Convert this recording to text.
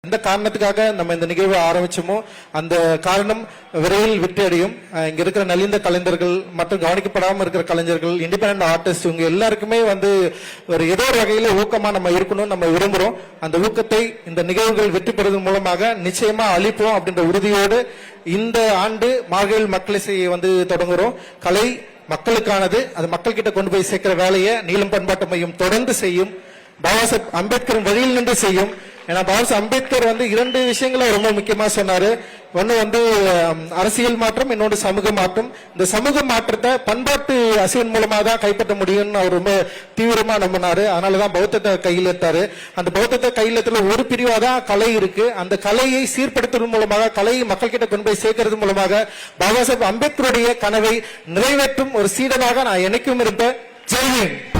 எந்த காரணத்துக்காக நம்ம இந்த நிகழ்வை ஆரம்பிச்சோமோ அந்த காரணம் விரைவில் வெற்றி அடையும். இங்க இருக்கிற நலிந்த கலைஞர்கள் மற்றும் கவனிக்கப்படாமல் இருக்கிற கலைஞர்கள், இண்டிபெண்டன்ட் ஆர்டிஸ்ட், இவங்க எல்லாருக்குமே ஒரு ஏதோ ஒரு வகையில ஊக்கமா நம்ம இருக்கணும், நம்ம விரும்புறோம். அந்த ஊக்கத்தை இந்த நிகழ்வுகள் வெற்றி பெறுவதன் மூலமாக நிச்சயமா அளிப்போம் அப்படின்ற உறுதியோடு இந்த ஆண்டு மார்கழி மக்களிசையை தொடங்குறோம். கலை மக்களுக்கானது, அது மக்கள் கிட்ட கொண்டு போய் சேர்க்கிற வேலையை நீலம் பண்பாட்டு மையம் தொடர்ந்து செய்யும். பாபா சாஹேப் அம்பேத்கர் வழியில் நின்று செய்யும். ஏன்னா பாபா சாஹேப் அம்பேத்கர் 2 விஷயங்களை ரொம்ப முக்கியமா சொன்னாரு. ஒன்னு அரசியல் மாற்றம், இன்னொன்று சமூக மாற்றம். இந்த சமூக மாற்றத்தை பண்பாட்டு அசைவின் மூலமா தான் கைப்பற்ற முடியும்னு அவர் ரொம்ப தீவிரமா நம்பினாரு. அதனாலதான் பௌத்தத்தை கையில் எடுத்தாரு. அந்த பௌத்தத்தை கையில் எடுத்துல ஒரு பிரிவா தான் கலை இருக்கு. அந்த கலையை சீர்படுத்துவதன் மூலமாக, கலையை மக்கள் கிட்ட கொண்டு போய் சேர்க்கறது மூலமாக பாபா சாஹேப் அம்பேத்கருடைய கனவை நிறைவேற்றும் ஒரு சீடனாக நான் என்னைக்கும் இருப்பேன். ஜெய் ஹிந்த்.